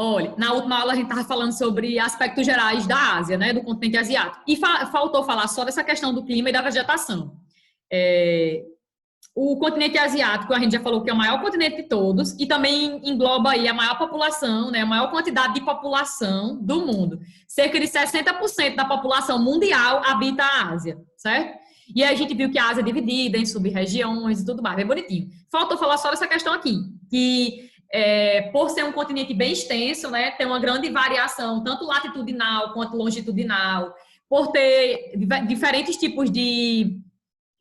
Olha, na última aula a gente estava falando sobre aspectos gerais da Ásia, né, do continente asiático. E faltou falar só dessa questão do clima e da vegetação. É, o continente asiático, a gente já falou que é o maior continente de todos e também engloba aí a maior população, né, a maior quantidade de população do mundo. Cerca de 60% da população mundial habita a Ásia, certo? E aí a gente viu que a Ásia é dividida em sub-regiões e tudo mais, bem bonitinho. Faltou falar só dessa questão aqui, que por ser um continente bem extenso, né, tem uma grande variação, tanto latitudinal quanto longitudinal, por ter diferentes tipos de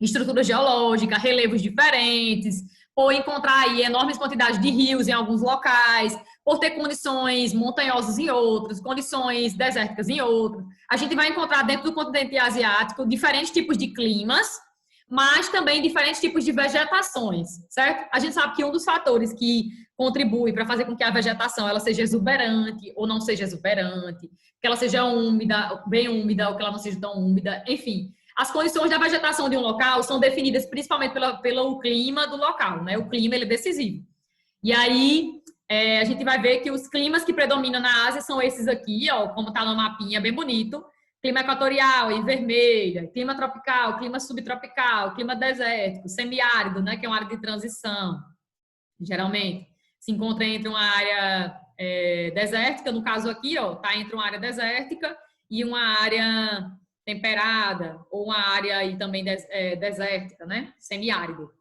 estrutura geológica, relevos diferentes, por encontrar aí enormes quantidades de rios em alguns locais, por ter condições montanhosas em outros, condições desérticas em outros. A gente vai encontrar dentro do continente asiático diferentes tipos de climas, mas também diferentes tipos de vegetações, certo? A gente sabe que um dos fatores que contribui para fazer com que a vegetação ela seja exuberante ou não seja exuberante, que ela seja úmida, bem úmida ou que ela não seja tão úmida, enfim. As condições da vegetação de um local são definidas principalmente pelo clima do local, né? O clima ele é decisivo. E aí a gente vai ver que os climas que predominam na Ásia são esses aqui, ó, como está no mapinha, bem bonito. Clima equatorial, em vermelha, clima tropical, clima subtropical, clima desértico, semiárido, né, que é uma área de transição. Geralmente se encontra entre uma área desértica, no caso aqui, ó, tá entre uma área desértica e uma área temperada, ou uma área aí também desértica, né, semiárido.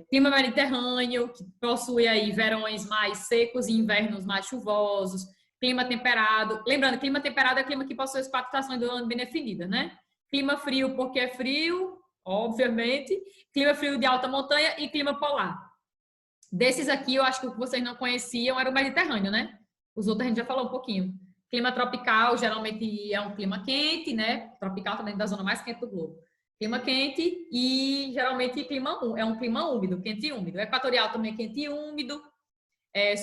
Clima mediterrâneo, que possui aí verões mais secos e invernos mais chuvosos. Clima temperado. Lembrando, clima temperado é clima que possui as 4 estações do ano bem definidas, né? Clima frio porque é frio, obviamente. Clima frio de alta montanha e clima polar. Desses aqui, eu acho que o que vocês não conheciam era o Mediterrâneo, né? Os outros a gente já falou um pouquinho. Clima tropical, geralmente é um clima quente, né? Tropical também da zona mais quente do globo. Clima quente e geralmente é um clima úmido, quente e úmido. Equatorial também é quente e úmido.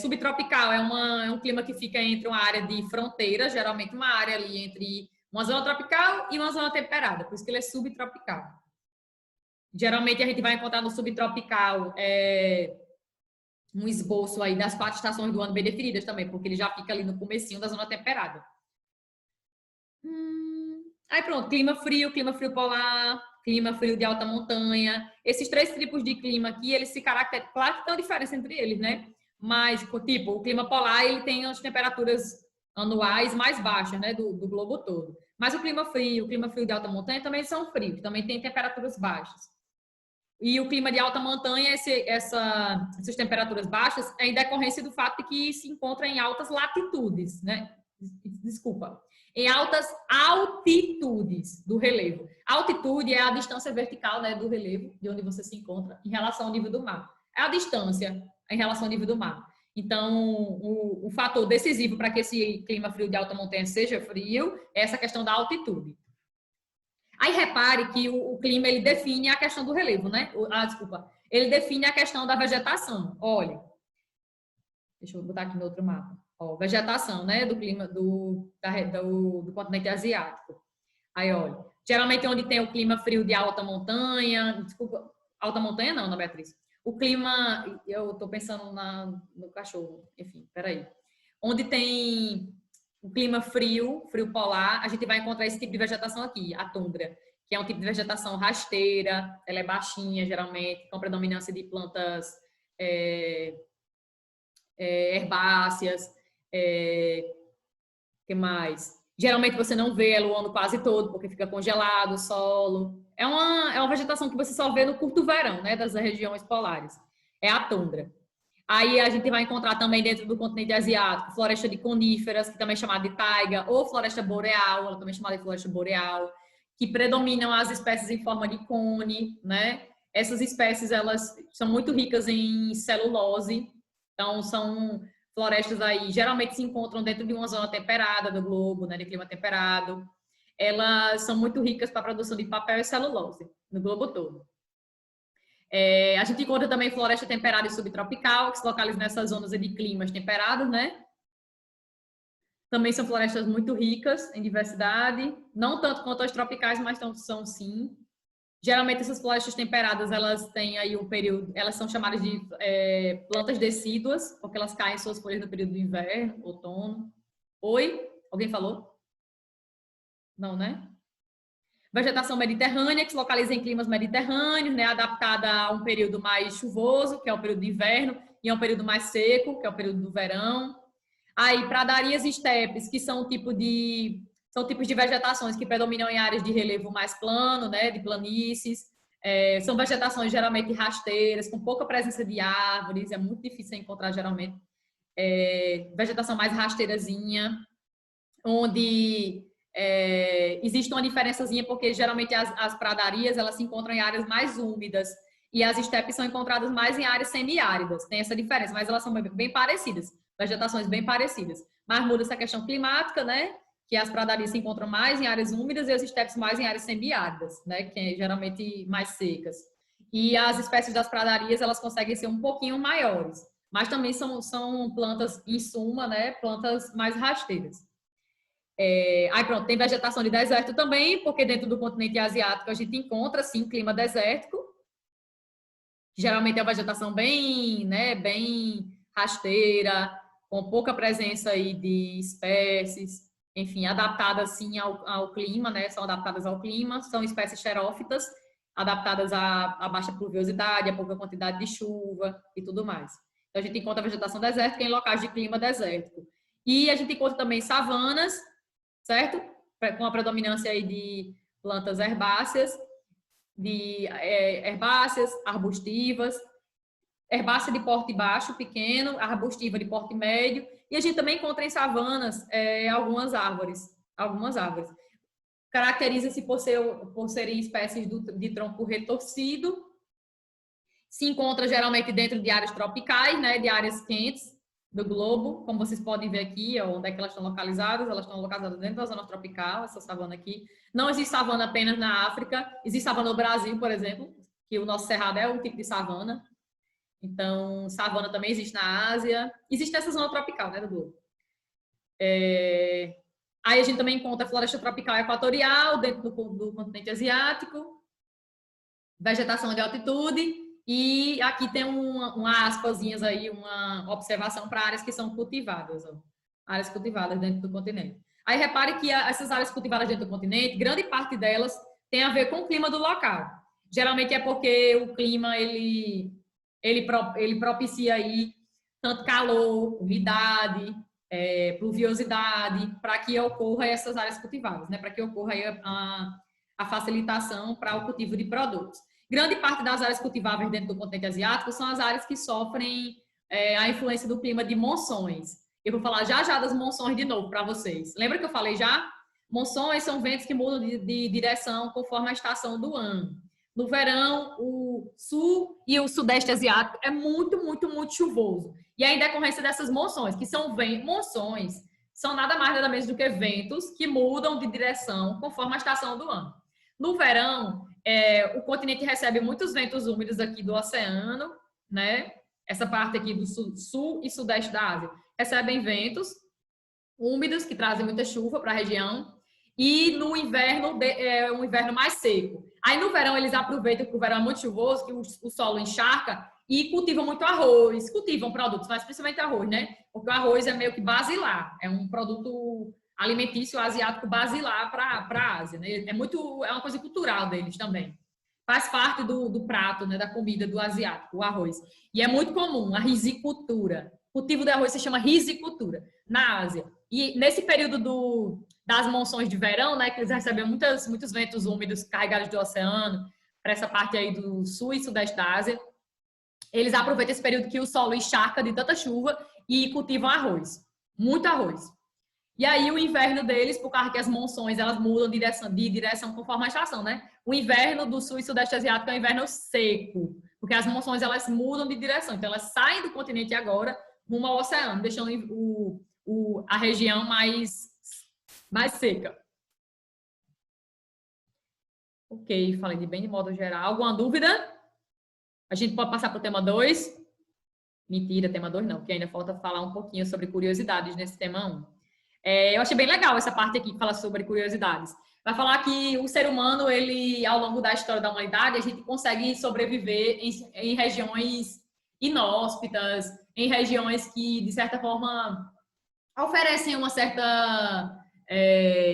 Subtropical é um clima que fica entre uma área de fronteira, geralmente uma área ali entre uma zona tropical e uma zona temperada, por isso que ele é subtropical. Geralmente a gente vai encontrar no subtropical um esboço aí das 4 estações do ano bem definidas também, porque ele já fica ali no comecinho da zona temperada. Aí pronto, clima frio polar, clima frio de alta montanha. Esses 3 tipos de clima aqui, eles se caracterizam, claro que tem uma diferença entre eles, né? Mas, tipo, o clima polar, ele tem as temperaturas anuais mais baixas, né, do globo todo. Mas o clima frio de alta montanha também são frios, também tem temperaturas baixas. E o clima de alta montanha, essas temperaturas baixas, é em decorrência do fato de que se encontra em altas latitudes, né? Desculpa. Em altas altitudes do relevo. Altitude é a distância vertical, né, do relevo, de onde você se encontra, em relação ao nível do mar. É a distância em relação ao nível do mar. Então, o fator decisivo para que esse clima frio de alta montanha seja frio é essa questão da altitude. Aí repare que o clima ele define a questão do relevo, né? Desculpa. Ele define a questão da vegetação. Olha, deixa eu botar aqui no outro mapa. Ó, vegetação, né? Do clima do continente asiático. Aí, olha. Geralmente onde tem o clima frio de alta montanha. Desculpa, alta montanha não, Ana Beatriz. O clima, eu tô pensando no cachorro. Enfim, peraí. Onde tem o clima frio polar, a gente vai encontrar esse tipo de vegetação aqui, a tundra, que é um tipo de vegetação rasteira, ela é baixinha, geralmente, com predominância de plantas herbáceas, que mais? Geralmente você não vê ela o ano quase todo, porque fica congelado o solo. É uma vegetação que você só vê no curto verão, né, das regiões polares. É a tundra. Aí a gente vai encontrar também dentro do continente asiático floresta de coníferas, que também é chamada de taiga, ou floresta boreal, ela também é chamada de floresta boreal, que predominam as espécies em forma de cone, né? Essas espécies, elas são muito ricas em celulose, então são florestas aí, geralmente se encontram dentro de uma zona temperada do globo, né, de clima temperado. Elas são muito ricas para a produção de papel e celulose no globo todo. A gente encontra também floresta temperada e subtropical, que se localiza nessas zonas de climas temperados, né? Também são florestas muito ricas em diversidade, não tanto quanto as tropicais, mas são sim. Geralmente essas florestas temperadas, elas têm aí um período, elas são chamadas de plantas decíduas, porque elas caem suas folhas no período do inverno, outono. Oi? Alguém falou? Não, né? Vegetação mediterrânea, que se localiza em climas mediterrâneos, né? Adaptada a um período mais chuvoso, que é o período do inverno, e a um período mais seco, que é o período do verão. Aí, pradarias e estepes, que são tipos de vegetações que predominam em áreas de relevo mais plano, né, de planícies. São vegetações geralmente rasteiras, com pouca presença de árvores, é muito difícil encontrar geralmente. Vegetação mais rasteirazinha, onde existe uma diferençazinha, porque geralmente as pradarias elas se encontram em áreas mais úmidas e as estepes são encontradas mais em áreas semiáridas. Tem essa diferença, mas elas são bem parecidas, vegetações bem parecidas. Mas muda essa questão climática, né? Que as pradarias se encontram mais em áreas úmidas e as estepes mais em áreas semiáridas, né? Que é geralmente mais secas. E as espécies das pradarias elas conseguem ser um pouquinho maiores, mas também são plantas, em suma, né? Plantas mais rasteiras. Aí pronto, tem vegetação de deserto também, porque dentro do continente asiático a gente encontra, sim, clima desértico. Geralmente é uma vegetação bem, né, bem rasteira, com pouca presença aí de espécies, enfim, adaptadas, sim, ao clima, né, são adaptadas ao clima, são espécies xerófitas, adaptadas à baixa pluviosidade, a pouca quantidade de chuva e tudo mais. Então a gente encontra vegetação desértica em locais de clima desértico. E a gente encontra também savanas, certo? Com a predominância aí de plantas herbáceas, arbustivas, herbácea de porte baixo, pequeno, arbustiva de porte médio, e a gente também encontra em savanas algumas árvores. Caracteriza-se por serem espécies de tronco retorcido, se encontra geralmente dentro de áreas tropicais, né, de áreas quentes do globo, como vocês podem ver aqui, onde é que elas estão localizadas dentro da zona tropical, essa savana aqui. Não existe savana apenas na África, existe savana no Brasil, por exemplo, que o nosso cerrado é um tipo de savana. Então, savana também existe na Ásia. Existe essa zona tropical, né, do globo. Aí a gente também encontra floresta tropical equatorial dentro do continente asiático, vegetação de altitude. E aqui tem uma aspasinhas aí, uma observação para áreas que são cultivadas, ó. Áreas cultivadas dentro do continente. Aí repare que essas áreas cultivadas dentro do continente, grande parte delas tem a ver com o clima do local. Geralmente é porque o clima ele propicia aí tanto calor, umidade, pluviosidade, para que ocorra essas áreas cultivadas, né? Para que ocorra aí a facilitação para o cultivo de produtos. Grande parte das áreas cultiváveis dentro do continente asiático são as áreas que sofrem a influência do clima de monções. Eu vou falar já das monções de novo para vocês. Lembra que eu falei já? Monções são ventos que mudam de direção conforme a estação do ano. No verão, o sul e o sudeste asiático é muito, muito, muito chuvoso. E aí, em decorrência dessas monções, que são monções, são nada mais nada menos do que ventos que mudam de direção conforme a estação do ano. No verão, o continente recebe muitos ventos úmidos aqui do oceano, né? Essa parte aqui do sul e sudeste da Ásia recebem ventos úmidos que trazem muita chuva para a região. E no inverno, é um inverno mais seco. Aí no verão eles aproveitam que o verão é muito chuvoso, que o solo encharca e cultivam muito arroz, cultivam produtos, mas principalmente arroz, né? Porque o arroz é meio que basilar, é um produto alimentício asiático basilar para a Ásia, né? É uma coisa cultural deles também. Faz parte do prato, né, da comida do asiático, o arroz. E é muito comum a risicultura. O cultivo de arroz se chama risicultura na Ásia. E nesse período das monções de verão, né, que eles recebem muitos ventos úmidos carregados do oceano, para essa parte aí do sul e sudeste da Ásia, eles aproveitam esse período que o solo encharca de tanta chuva e cultivam arroz. Muito arroz. E aí o inverno deles, por causa que as monções elas mudam de direção conforme a estação, né? O inverno do sul e sudeste asiático é um inverno seco, porque as monções elas mudam de direção. Então elas saem do continente agora rumo ao oceano, deixando a região mais seca. Ok, falei bem de modo geral. Alguma dúvida? A gente pode passar para o tema 2? Mentira, tema 2 não, porque ainda falta falar um pouquinho sobre curiosidades nesse tema 1. Eu achei bem legal essa parte aqui que fala sobre curiosidades. Vai falar que o ser humano, ele, ao longo da história da humanidade, a gente consegue sobreviver em regiões inóspitas, em regiões que, de certa forma, oferecem uma certa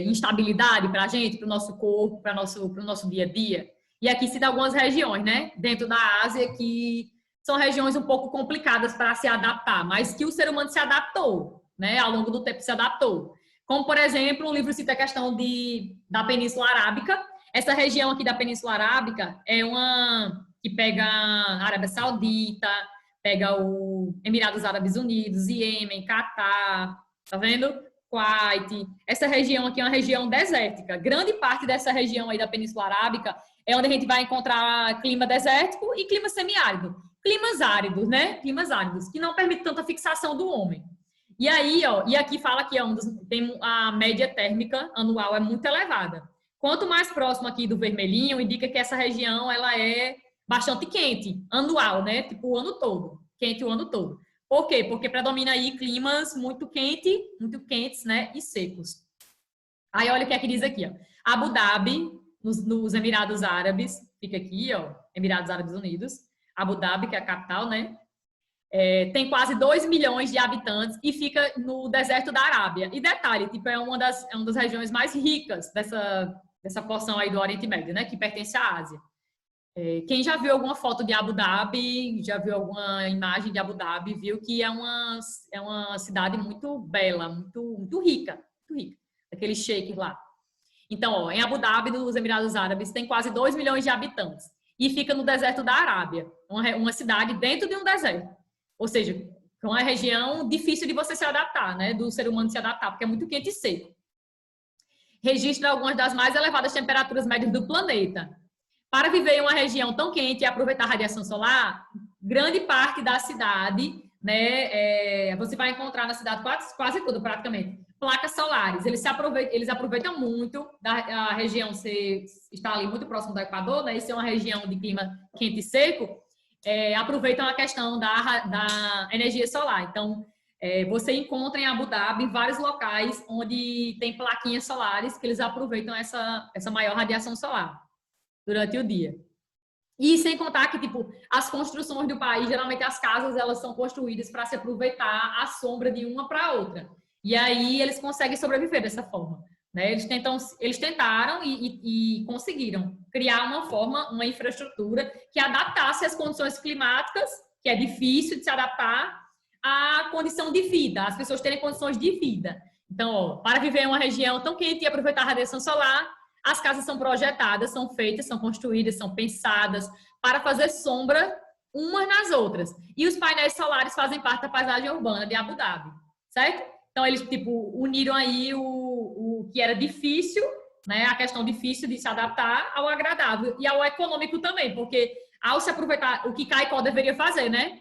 instabilidade para a gente, para o nosso corpo, para o nosso dia a dia. E aqui se dá algumas regiões, né, dentro da Ásia, que são regiões um pouco complicadas para se adaptar, mas que o ser humano se adaptou, né, ao longo do tempo se adaptou. Como, por exemplo, o livro cita a questão da Península Arábica. Essa região aqui da Península Arábica é uma que pega a Arábia Saudita, pega o Emirados Árabes Unidos, Iêmen, Catar, tá vendo? Kuwait. Essa região aqui é uma região desértica. Grande parte dessa região aí da Península Arábica é onde a gente vai encontrar clima desértico e clima semiárido. Climas áridos, né? Climas áridos, que não permitem tanta fixação do homem. E aí, ó, e aqui fala que tem a média térmica anual é muito elevada. Quanto mais próximo aqui do vermelhinho, indica que essa região ela é bastante quente, anual, né? Tipo o ano todo, quente o ano todo. Por quê? Porque predomina aí climas muito quentes, né? E secos. Aí olha o que é que diz aqui, ó. Abu Dhabi, nos Emirados Árabes, fica aqui, ó, Emirados Árabes Unidos. Abu Dhabi, que é a capital, né? Tem quase 2 milhões de habitantes e fica no deserto da Arábia. E detalhe, tipo, é uma das regiões mais ricas dessa porção aí do Oriente Médio, né? Que pertence à Ásia. Quem já viu alguma foto de Abu Dhabi, já viu alguma imagem de Abu Dhabi, viu que é uma cidade muito bela, muito rica, aquele sheik lá. Então, ó, em Abu Dhabi, dos Emirados Árabes, tem quase 2 milhões de habitantes e fica no deserto da Arábia, uma cidade dentro de um deserto. Ou seja, é uma região difícil de você se adaptar, né? Do ser humano se adaptar, porque é muito quente e seco. Registra algumas das mais elevadas temperaturas médias do planeta. Para viver em uma região tão quente e aproveitar a radiação solar, grande parte da cidade, né, você vai encontrar na cidade quase tudo, praticamente, placas solares. Eles aproveitam muito da região está ali muito próximo do Equador, né, isso é uma região de clima quente e seco, aproveitam a questão da energia solar. Então, você encontra em Abu Dhabi vários locais onde tem plaquinhas solares que eles aproveitam essa maior radiação solar durante o dia. E sem contar que, tipo, as construções do país, geralmente as casas, elas são construídas para se aproveitar a sombra de uma para a outra. E aí eles conseguem sobreviver dessa forma, né? Eles tentaram e conseguiram criar uma infraestrutura que adaptasse as condições climáticas, que é difícil de se adaptar, à condição de vida, as pessoas terem condições de vida. Então, ó, para viver em uma região tão quente e aproveitar a radiação solar, as casas são projetadas, são feitas, são construídas, são pensadas para fazer sombra umas nas outras. E os painéis solares fazem parte da paisagem urbana de Abu Dhabi, certo? Então, eles, tipo, uniram aí o que era difícil, né? A questão difícil de se adaptar ao agradável e ao econômico também, porque ao se aproveitar o que Caicó deveria fazer, né?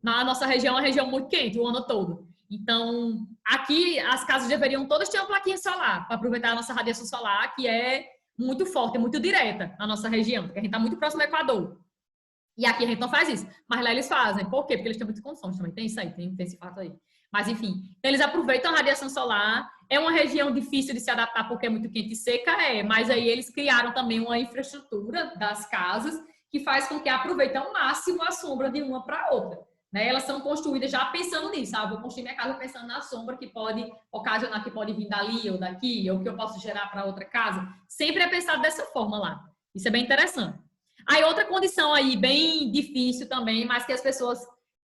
Na nossa região, é uma região muito quente o ano todo. Então, aqui as casas deveriam todas ter uma plaquinha solar para aproveitar a nossa radiação solar, que é muito forte, é muito direta na nossa região, porque a gente está muito próximo do Equador. E aqui a gente não faz isso, mas lá eles fazem. Por quê? Porque eles têm muitas condições também. Tem isso aí, tem esse fato aí. Mas, enfim, então eles aproveitam a radiação solar. É uma região difícil de se adaptar porque é muito quente e seca, mas aí eles criaram também uma infraestrutura das casas que faz com que aproveitem ao máximo a sombra de uma para a outra. Né? Elas são construídas já pensando nisso, sabe? Vou construir minha casa pensando na sombra que pode ocasionar, que pode vir dali ou daqui, ou que eu posso gerar para outra casa. Sempre é pensado dessa forma lá. Isso é bem interessante. Aí outra condição aí bem difícil também, mas que as pessoas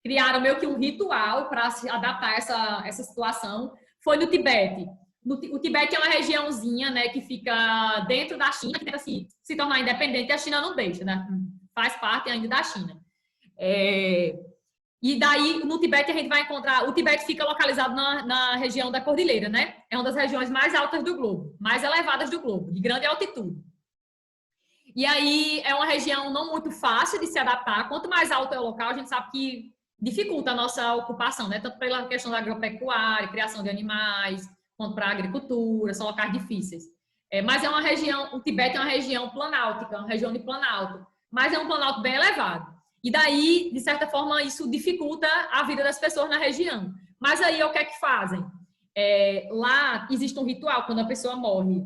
criaram meio que um ritual para se adaptar a essa situação, foi no Tibete. O Tibete é uma regiãozinha, né, que fica dentro da China, que tenta se tornar independente, e a China não deixa, né? Faz parte ainda da China. E daí, no Tibete, a gente vai encontrar... O Tibete fica localizado na região da Cordilheira, né? É uma das regiões mais altas do globo, mais elevadas do globo, de grande altitude. E aí, é uma região não muito fácil de se adaptar. Quanto mais alto é o local, a gente sabe que dificulta a nossa ocupação, né? Tanto pela questão da agropecuária, criação de animais, quanto para a agricultura, são locais difíceis. Mas é uma região... O Tibete é uma região planáltica, uma região de planalto. Mas é um planalto bem elevado. E daí, de certa forma, isso dificulta a vida das pessoas na região. Mas aí, o que é que fazem? lá existe um ritual quando a pessoa morre.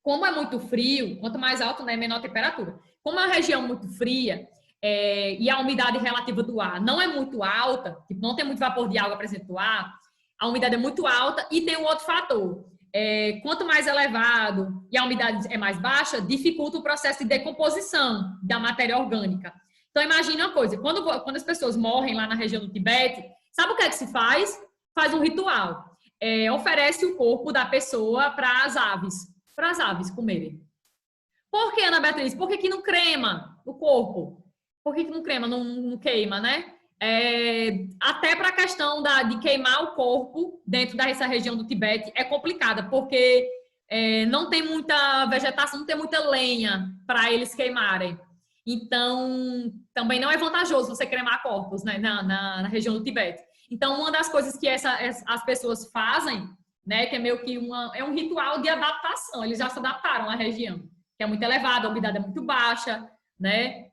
Como é muito frio, quanto mais alto, né, menor a temperatura. Como é uma região muito fria e a umidade relativa do ar não é muito alta, tipo, não tem muito vapor de água presente no ar, a umidade é muito alta e tem um outro fator. Quanto mais elevado e a umidade é mais baixa, dificulta o processo de decomposição da matéria orgânica. Então, imagine uma coisa, quando as pessoas morrem lá na região do Tibete, sabe o que é que se faz? Faz um ritual. Oferece o corpo da pessoa para as aves comerem. Por que, Ana Beatriz? Por que não crema o corpo? Por que não crema, não queima, né? Até para a questão de queimar o corpo dentro dessa região do Tibete é complicada, porque não tem muita vegetação, não tem muita lenha para eles queimarem. Então, também não é vantajoso você cremar corpos, né, na região do Tibete. Então, uma das coisas que as pessoas fazem, né, que é meio que um ritual de adaptação, eles já se adaptaram à região, que é muito elevada, a umidade é muito baixa, né?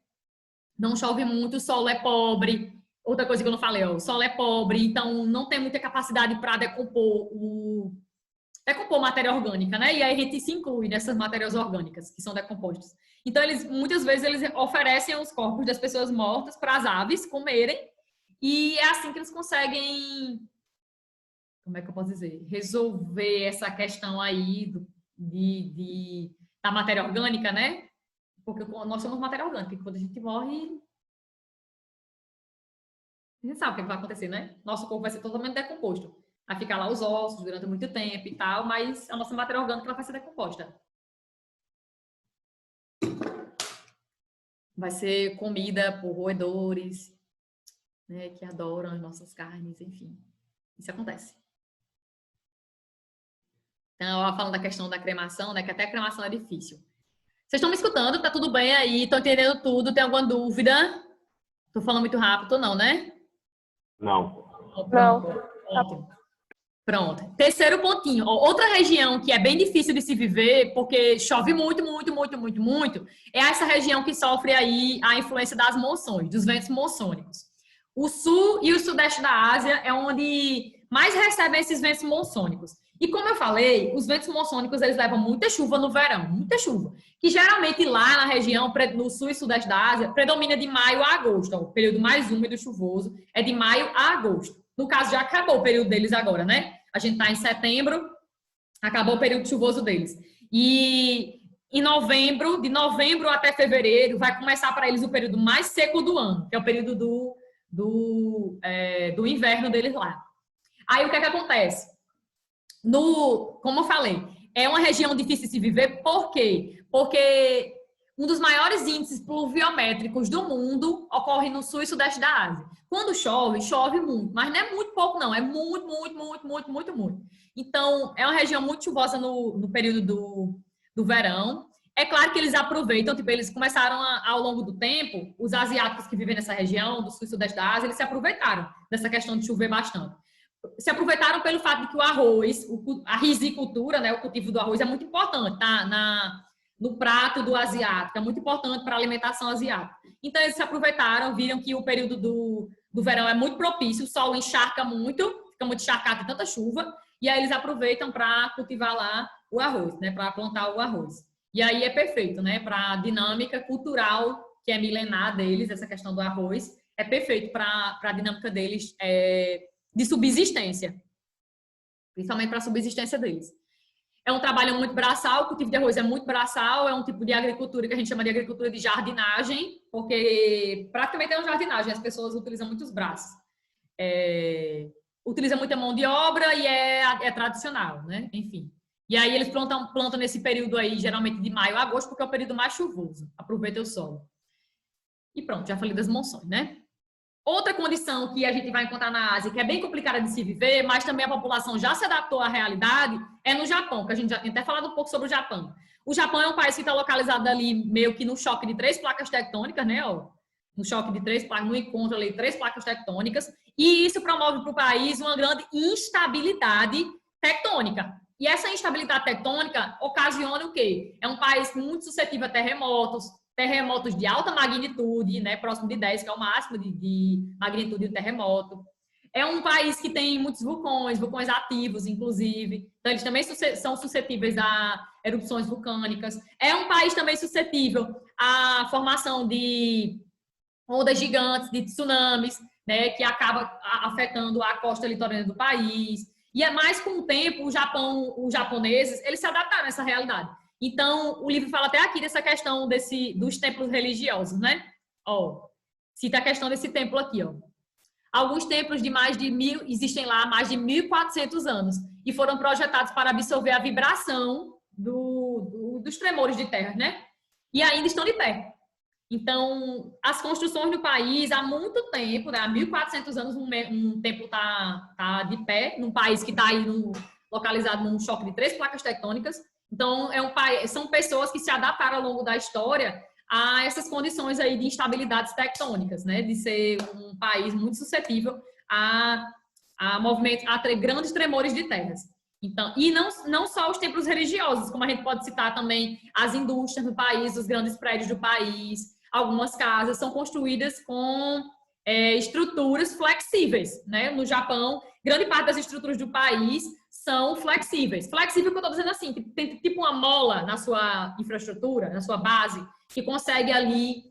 Não chove muito, o solo é pobre. Outra coisa que eu não falei, o solo é pobre, então não tem muita capacidade para decompor matéria orgânica, né? E aí a gente se inclui nessas matérias orgânicas que são decompostas. Então, muitas vezes eles oferecem os corpos das pessoas mortas para as aves comerem, e é assim que eles conseguem, como é que eu posso dizer, resolver essa questão aí da matéria orgânica, né? Porque nós somos matéria orgânica, e quando a gente morre, a gente sabe o que vai acontecer, né? Nosso corpo vai ser totalmente decomposto. Vai ficar lá os ossos durante muito tempo e tal, mas a nossa matéria orgânica ela vai ser decomposta. Vai ser comida por roedores, né, que adoram as nossas carnes, enfim. Isso acontece. Então, falando da questão da cremação, né, que até a cremação é difícil. Vocês estão me escutando? Tá tudo bem aí? Estão entendendo tudo? Tem alguma dúvida? Tô falando muito rápido, não, né? Não. Pronto. Ótimo. Pronto. Terceiro pontinho. Outra região que é bem difícil de se viver, porque chove muito, muito, muito, muito, muito, é essa região que sofre aí a influência das monções, dos ventos moçônicos. O sul e o sudeste da Ásia é onde mais recebem esses ventos moçônicos. E como eu falei, os ventos moçônicos, eles levam muita chuva no verão, muita chuva. Que geralmente lá na região, no sul e sudeste da Ásia, predomina de maio a agosto. O período mais úmido e chuvoso é de maio a agosto. No caso, já acabou o período deles agora, né? A gente está em setembro, acabou o período chuvoso deles. E em novembro, de novembro até fevereiro, vai começar para eles o período mais seco do ano, que é o período do inverno deles lá. Aí o que é que acontece? Como eu falei, é uma região difícil de se viver, por quê? Porque um dos maiores índices pluviométricos do mundo ocorre no sul e sudeste da Ásia. Quando chove, chove muito, mas não é muito pouco não, é muito, muito, muito, muito, muito, muito. Então, é uma região muito chuvosa no período do verão. É claro que eles aproveitam, tipo, eles começaram ao longo do tempo, os asiáticos que vivem nessa região, do sul e sudeste da Ásia, eles se aproveitaram dessa questão de chover bastante. Se aproveitaram pelo fato de que o arroz, a risicultura, né, o cultivo do arroz é muito importante, tá? No prato do asiático, é muito importante para a alimentação asiática. Então, eles se aproveitaram, viram que o período do verão é muito propício, o sol encharca muito, fica muito encharcado de tanta chuva, e aí eles aproveitam para cultivar lá o arroz, né, para plantar o arroz. E aí é perfeito, né, para a dinâmica cultural, que é milenar deles, essa questão do arroz, é perfeito para a dinâmica deles de subsistência, principalmente para a subsistência deles. É um trabalho muito braçal, o cultivo de arroz é muito braçal, é um tipo de agricultura que a gente chama de agricultura de jardinagem, porque praticamente é uma jardinagem, as pessoas utilizam muitos braços. Utiliza muita mão de obra e é tradicional, né? Enfim. E aí eles plantam nesse período aí, geralmente de maio a agosto, porque é o período mais chuvoso. Aproveita o sol. E pronto, já falei das monções, né? Outra condição que a gente vai encontrar na Ásia, que é bem complicada de se viver, mas também a população já se adaptou à realidade, é no Japão, que a gente já tem até falado um pouco sobre o Japão. O Japão é um país que está localizado ali meio que no choque de 3 placas tectônicas, né? No choque de 3 placas, no encontro ali, 3 placas tectônicas, e isso promove para o país uma grande instabilidade tectônica. E essa instabilidade tectônica ocasiona o quê? É um país muito suscetível a terremotos de alta magnitude, né, próximo de 10, que é o máximo de magnitude do terremoto. É um país que tem muitos vulcões ativos, inclusive. Então, eles também são suscetíveis a erupções vulcânicas. É um país também suscetível à formação de ondas gigantes, de tsunamis, né, que acaba afetando a costa litorânea do país. E é mais com o tempo, os japoneses, eles se adaptaram a essa realidade. Então, o livro fala até aqui dessa questão dos templos religiosos, né? Ó, cita a questão desse templo aqui, ó. Alguns templos de mais de 1000, existem lá há mais de 1.400 anos e foram projetados para absorver a vibração dos tremores de terra, né? E ainda estão de pé. Então, as construções no país, há muito tempo, né? Há 1.400 anos, um templo tá de pé, num país que está aí localizado num choque de 3 placas tectônicas. Então, são pessoas que se adaptaram ao longo da história a essas condições aí de instabilidades tectônicas, né? De ser um país muito suscetível a movimentos, grandes tremores de terras. Então, e não só os templos religiosos, como a gente pode citar também as indústrias do país, os grandes prédios do país, algumas casas são construídas com estruturas flexíveis, né? No Japão, grande parte das estruturas do país são flexíveis. Flexível que eu estou dizendo assim, que tem tipo uma mola na sua infraestrutura, na sua base, que consegue ali,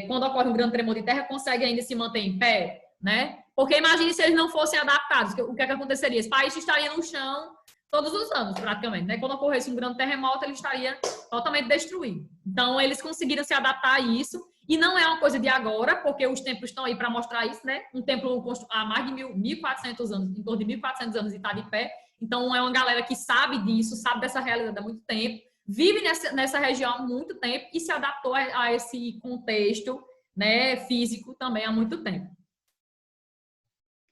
quando ocorre um grande tremor de terra, consegue ainda se manter em pé, né? Porque imagine se eles não fossem adaptados, o que é que aconteceria? Esse país estaria no chão todos os anos, praticamente, né? Quando ocorresse um grande terremoto, ele estaria totalmente destruído. Então, eles conseguiram se adaptar a isso, e não é uma coisa de agora, porque os templos estão aí para mostrar isso, né? Um templo há mais de 1.400 anos, em torno de 1.400 anos, e está de pé. Então, é uma galera que sabe disso, sabe dessa realidade há muito tempo, vive nessa região há muito tempo e se adaptou a esse contexto, né, físico também há muito tempo.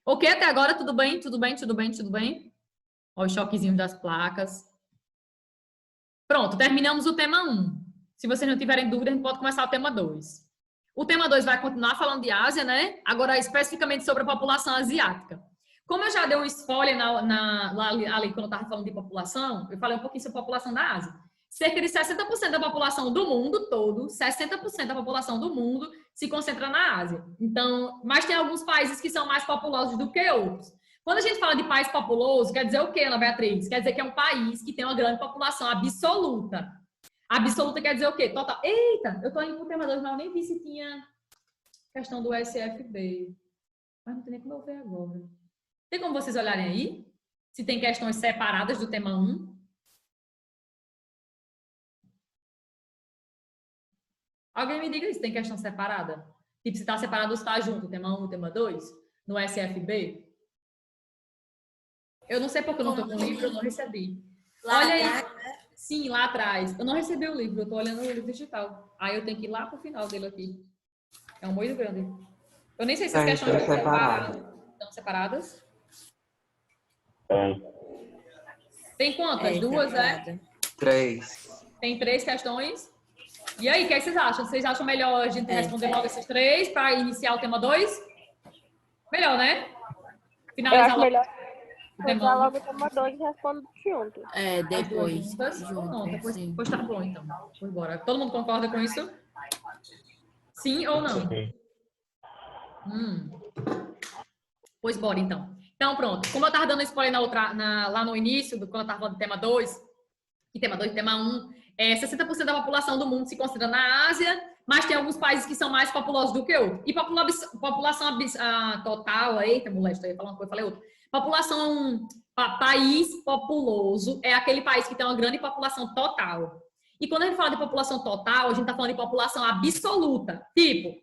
Ok, até agora tudo bem? Tudo bem? Tudo bem? Tudo bem? Olha os choquezinhos das placas. Pronto, terminamos o tema 1. Se vocês não tiverem dúvida, a gente pode começar o tema 2. O tema 2 vai continuar falando de Ásia, né? Agora, especificamente sobre a população asiática. Como eu já dei um spoiler ali quando eu estava falando de população, eu falei um pouquinho sobre a população da Ásia. Cerca de 60% da população do mundo todo, 60% da população do mundo se concentra na Ásia. Então, mas tem alguns países que são mais populosos do que outros. Quando a gente fala de país populoso, quer dizer o quê, Ana Beatriz? Quer dizer que é um país que tem uma grande população absoluta. Absoluta quer dizer o quê? Total. Eita, eu tô indo pro tema 2, mas eu nem vi se tinha questão do SFB. Mas não tem nem como eu ver agora. Tem como vocês olharem aí? Se tem questões separadas do tema 1. Alguém me diga se tem questão separada. Tipo, se está separado ou se está junto, tema 1 e tema 2, no SFB. Eu não sei porque eu não estou com o livro, eu não recebi. Lá Olha aí. atrás, Sim, lá atrás. Eu não recebi o livro, eu estou olhando o livro digital. Aí eu tenho que ir lá pro final dele aqui. É um muito grande. Eu nem sei se as questões estão separadas. Estão separadas? Tem quantas? Duas, separada. 3. Tem 3 questões. E aí, o que é que vocês acham? Vocês acham melhor a gente responder logo esses 3 para iniciar o tema 2? Melhor, né? Eu Finalizar acho logo melhor o usar tema 1. logo o tema 2 e respondo junto. As duas Depois. juntas. Junto, Pronto, sim. pois tá bom, então. Pois bora. Todo mundo concorda com isso? Sim ou não? Pois bora, então. Então, pronto. Como eu estava dando spoiler lá no início, quando eu estava falando do tema 2, e tema 2 e tema 1, 60% da população do mundo se concentra na Ásia, mas tem alguns países que são mais populosos do que outros. E população total, eita, molesta, eu ia falar uma coisa, eu falei outra. País populoso é aquele país que tem uma grande população total. E quando a gente fala de população total, a gente está falando de população absoluta. Tipo,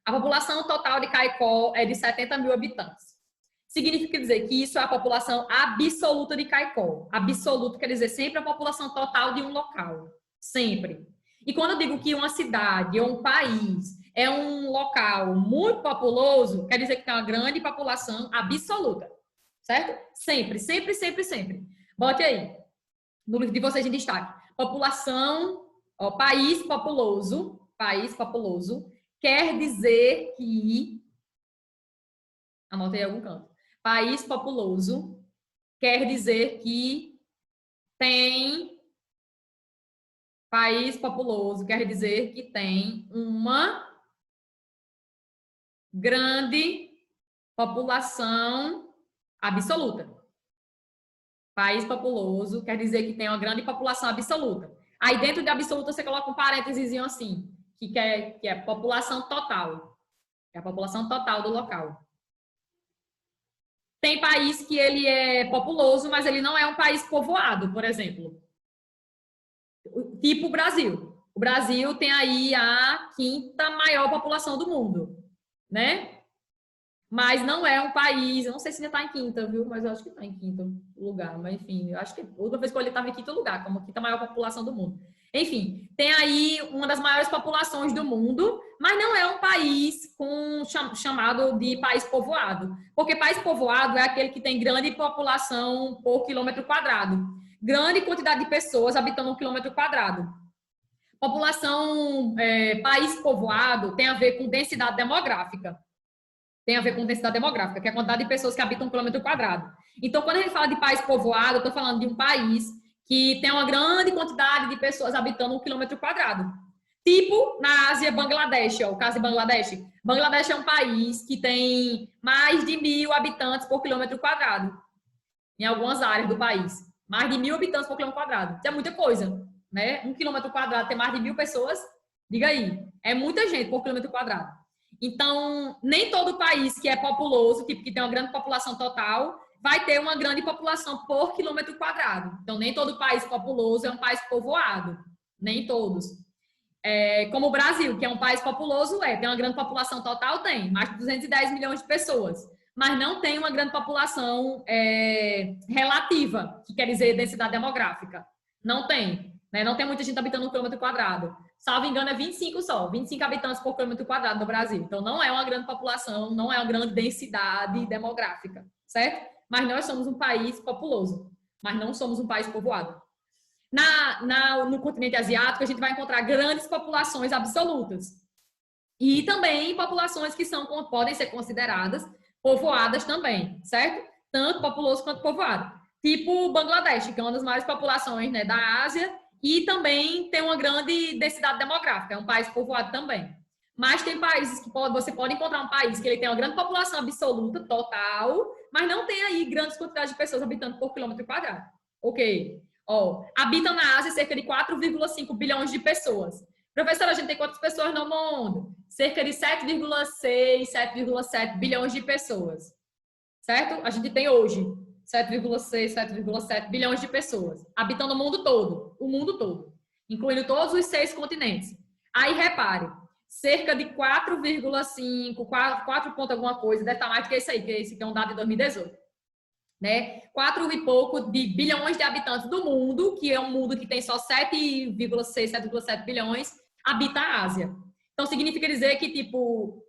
a população total de Caicó é de 70 mil habitantes. Significa dizer que isso é a população absoluta de Caicó. Absoluto quer dizer sempre a população total de um local. Sempre. E quando eu digo que uma cidade ou um país é um local muito populoso, quer dizer que tem uma grande população absoluta. Certo? Sempre, sempre, sempre, sempre. Bote aí. No livro de vocês em destaque. População, país populoso quer dizer que... Anotei em algum canto. País populoso quer dizer que tem... País populoso quer dizer que tem uma grande população absoluta. País populoso quer dizer que tem uma grande população absoluta. Aí dentro de absoluta você coloca um parênteses assim, que é população total. É a população total do local. Tem país que ele é populoso, mas ele não é um país povoado, por exemplo. Tipo o Brasil. O Brasil tem aí a quinta maior população do mundo, né? Mas não é um país, eu não sei se ainda está em quinta, viu? Mas eu acho que está em quinto lugar. Mas, enfim, eu acho que outra vez que ele estava em quinto lugar, como a quinta maior população do mundo. Enfim, tem aí uma das maiores populações do mundo, mas não é um país chamado de país povoado. Porque país povoado é aquele que tem grande população por quilômetro quadrado. Grande quantidade de pessoas habitando um quilômetro quadrado. População, país povoado, tem a ver com densidade demográfica. Tem a ver com densidade demográfica, que é a quantidade de pessoas que habitam um quilômetro quadrado. Então, quando a gente fala de país povoado, eu estou falando de um país que tem uma grande quantidade de pessoas habitando um quilômetro quadrado. Tipo, na Ásia, Bangladesh, ó, o caso de Bangladesh. Bangladesh é um país que tem mais de 1.000 habitantes por quilômetro quadrado, em algumas áreas do país. Mais de 1.000 habitantes por quilômetro quadrado. Isso é muita coisa, né? Um quilômetro quadrado tem mais de 1.000 pessoas, diga aí. É muita gente por quilômetro quadrado. Então, nem todo país que é populoso, tipo, que tem uma grande população total, vai ter uma grande população por quilômetro quadrado. Então, nem todo país populoso é um país povoado. Nem todos. Como o Brasil, que é um país populoso, tem uma grande população total, tem mais de 210 milhões de pessoas. Mas não tem uma grande população relativa, que quer dizer densidade demográfica. Não tem. Né? Não tem muita gente habitando um quilômetro quadrado. Salvo engano, é 25 só. 25 habitantes por quilômetro quadrado no Brasil. Então, não é uma grande população, não é uma grande densidade demográfica, certo? Mas nós somos um país populoso, mas não somos um país povoado. No continente asiático, a gente vai encontrar grandes populações absolutas. E também populações que podem ser consideradas povoadas também, certo? Tanto populoso quanto povoado. Tipo Bangladesh, que é uma das maiores populações, né, da Ásia, e também tem uma grande densidade demográfica, é um país povoado também. Mas tem países que você pode encontrar um país que ele tem uma grande população absoluta, total, mas não tem aí grandes quantidades de pessoas habitando por quilômetro quadrado. Ok. Habitam na Ásia cerca de 4,5 bilhões de pessoas. Professora, a gente tem quantas pessoas no mundo? Cerca de 7,6, 7,7 bilhões de pessoas. Certo? A gente tem hoje 7,6, 7,7 bilhões de pessoas habitando o mundo todo, incluindo todos os 6 continentes. Aí repare, cerca de 4,5, 4 ponto alguma coisa, deve estar mais do que isso aí, que esse aqui é um dado de 2018. Né? 4 e pouco de bilhões de habitantes do mundo, que é um mundo que tem só 7,6, 7,7 bilhões, habita a Ásia. Então, significa dizer que, tipo,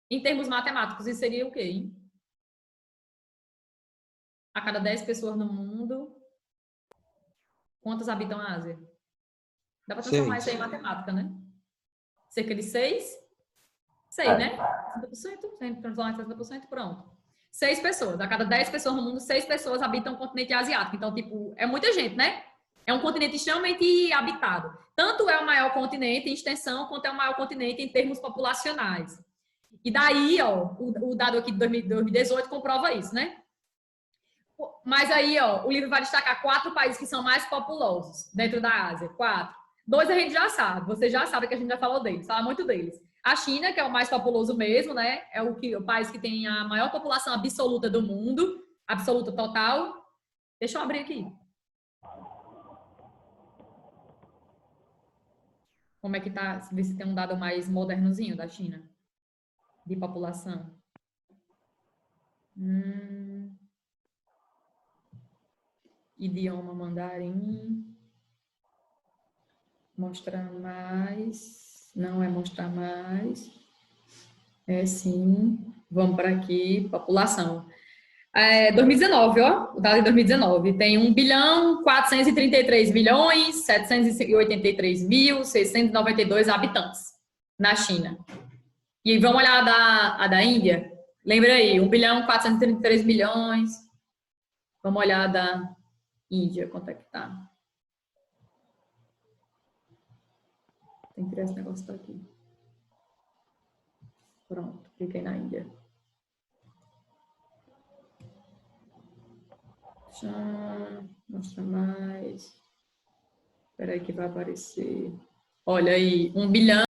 em termos matemáticos, isso seria o quê, hein? A cada 10 pessoas no mundo, quantas habitam a Ásia? Dá para transformar isso aí em matemática, né? Cerca de 6? 6, né? 60%, transformar em 60%, pronto. 6 pessoas. A cada 10 pessoas no mundo, 6 pessoas habitam o continente asiático. Então, tipo, é muita gente, né? É um continente extremamente habitado. Tanto é o maior continente em extensão, quanto é o maior continente em termos populacionais. E daí, ó, o dado aqui de 2018 comprova isso, né? Mas aí, ó, o livro vai destacar 4 países que são mais populosos dentro da Ásia. 4. 2 a gente já sabe. Você já sabe que a gente já falou deles. Fala muito deles. A China, que é o mais populoso mesmo, né? É o país que tem a maior população absoluta do mundo. Absoluta total. Deixa eu abrir aqui. Como é que tá? Ver se tem um dado mais modernozinho da China. De população. Idioma mandarim. Mostrar mais. Não é mostrar mais. É sim. Vamos para aqui. População. 2019, ó. O dado de 2019. Tem 1 bilhão, 433 milhões, 783 mil, 692 habitantes na China. E vamos olhar a da Índia. Lembra aí, 1 bilhão, 433 milhões. Vamos olhar a da Índia, quanto é que tá? Tem que criar esse negócio aqui. Pronto, cliquei na Índia. Mostra mais. Espera aí que vai aparecer. Olha aí, 1 bilhão